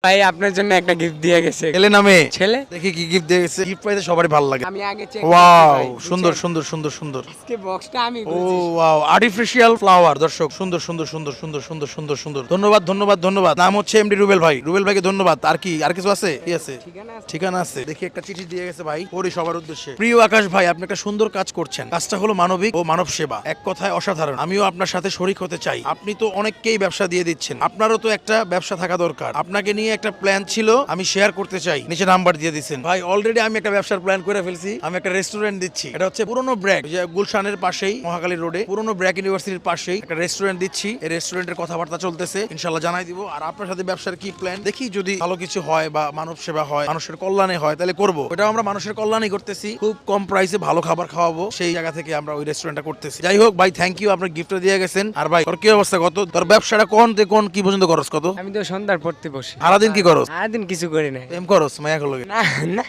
ভাই আপনার জন্য একটা গিফট দিয়ে গেছে। ছেলে নামে ছেলে? দেখি কি গিফট দিয়ে গেছে। গিফট পাইতে সবারই ভালো লাগে। আমি আগে চেক ওয়াও, সুন্দর সুন্দর সুন্দর সুন্দর। আজকে বক্সটা আমি ও খুলছি। Wow, artificial flower. দর্শক সুন্দর সুন্দর সুন্দর সুন্দর সুন্দর সুন্দর সুন্দর। ধন্যবাদ ধন্যবাদ ধন্যবাদ। নাম হচ্ছে এমডি রুবেল ভাই। রুবেল ভাইকে ধন্যবাদ। আর কি আর কিছু আছে? কি আছে? ঠিকানা আছে? ঠিকানা আছে। দেখি একটা চিঠি দিয়ে গেছে ভাই, পড়ি সবার উদ্দেশ্যে। প্রিয় আকাশ ভাই, আপনি একটা সুন্দর কাজ করছেন। কাজটা হলো মানবিক ও মানব সেবা। এক কথায় অসাধারণ। আমিও আপনার সাথে শরিক হতে চাই। আপনি তো অনেককেই ব্যবসা দিয়ে দিচ্ছেন, আপনারও তো একটা ব্যবসা থাকা দরকার। আপনাকে নিয়ে একটা প্ল্যান ছিল, আমি শেয়ার করতে চাই। নিচে নাম্বার দিয়ে দিচ্ছেন ভাই। অলরেডি আমি একটা ব্যবসার প্ল্যান করে ফেলছি। আমি একটা রেস্টুরেন্ট দিচ্ছি। এটা হচ্ছে পুরনো ব্র্যাক, যে গুলশানের পাশেই, মহাখালী রোডে পুরনো ব্র্যাক ইউনিভার্সিটির পাশেই একটা রেস্টুরেন্ট দিচ্ছি। এই রেস্টুরেন্টের কথাবার্তা চলতেছে, ইনশাল্লাহ জানাই দিব। আর আপনার সাথে ব্যবসার কি প্ল্যান দেখি, যদি ভালো কিছু হয় বা মানব সেবা হয়, মানুষের কল্যাণে হয়, তাহলে করবো। এটা আমরা মানুষের কল্যাণই করতেছি, খুব কম প্রাইসে ভালো খাবার খাওয়াবো, সেই জায়গা থেকে আমরা ওই রেস্টুরেন্টটা করতেছি। যাই হোক ভাই, থ্যাংক ইউ, আপনার গিফটটা দিয়ে গেছেন। আর ভাই তোর কি অবস্থা, কত তোর ব্যবসাটা কোন থেকে কোন কি পর্যন্ত করস, কত আমি তো সন্ধ্যার পড়তে বসি। সারাদিন কি করস? সারাদিন কিছু করি না। এম করস মায়া করলো না না,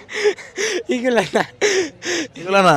এগুলা না, এগুলা না?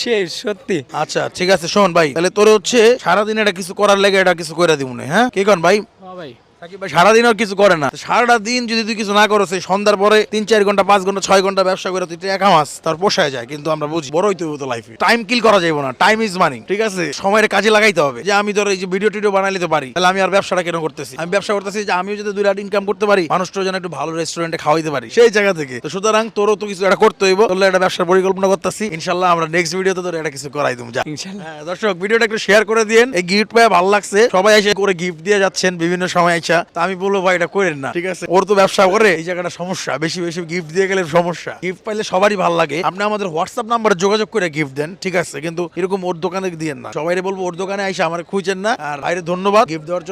শেষ সত্যি। আচ্ছা ঠিক আছে, শোন ভাই, তাহলে তোর হচ্ছে সারাদিন এটা কিছু করার লেগে এটা কিছু করে দিব না, হ্যাঁ? কি কন ভাই? ভাই সাকিব ভাই সারাদিন আর কিছু করে না। সারাটা দিন যদি তুই কিছু না করো, সেই সন্ধ্যার পরে 3-4 ঘন্টা 5 ঘন্টা 6 ঘন্টা ব্যবসা করে তুই টাকা কামাস, তার পোষায় যায়। কিন্তু আমরা বুঝি বড়ই তো লাইফে টাইম কিল করা যাবে না। টাইম ইজ মানি, ঠিক আছে? সময়ের কাজে লাগাইতে হবে। যে আমি ধর এই যে ভিডিও টিডিও বানাই নিতে পারি, তাহলে আমি আর ব্যবসাটা কেন করতেছি? আমি ব্যবসা করতেছি যে আমিও যদি 2 লাখ ইনকাম করতে পারি, মানুষটাও যেন একটু ভালো রেস্টুরেন্টে খাওয়াইতে পারি, সেই জায়গা থেকে। তো সুতরাং তোরও তো কিছু একটা করতে হইব। তোর একটা ব্যবসার পরিকল্পনা করতেছি, ইনশাল্লাহ আমরা নেক্সট ভিডিওতে তোর এটা কিছু করাই দেবো। যা ইনশাআল্লাহ। হ্যাঁ, দর্শক ভিডিওটা একটু শেয়ার করে দিন। এই গিফট পেয়ে ভালো লাগছে, সবাই এসে করে গিফট দিয়ে যাচ্ছেন বিভিন্ন সময় আইসা। তা আমি বলবো ভাই এটা করেন না, ঠিক আছে? ওর তো ব্যবসা করে, এই জায়গাটা সমস্যা। বেশি বেশি গিফট দিয়ে গেলে সমস্যা। গিফট পাইলে সবারই ভালো লাগে। আপনি আমাদের হোয়াটসঅ্যাপ নাম্বারে যোগাযোগ করে গিফট দেন, ঠিক আছে? কিন্তু এরকম ওর দোকানে দিয়েন না। সবাই বলবো ওর দোকানে আইসা আমার খুঁজেন না। আর বাইরে ধন্যবাদ গিফট দেওয়ার জন্য।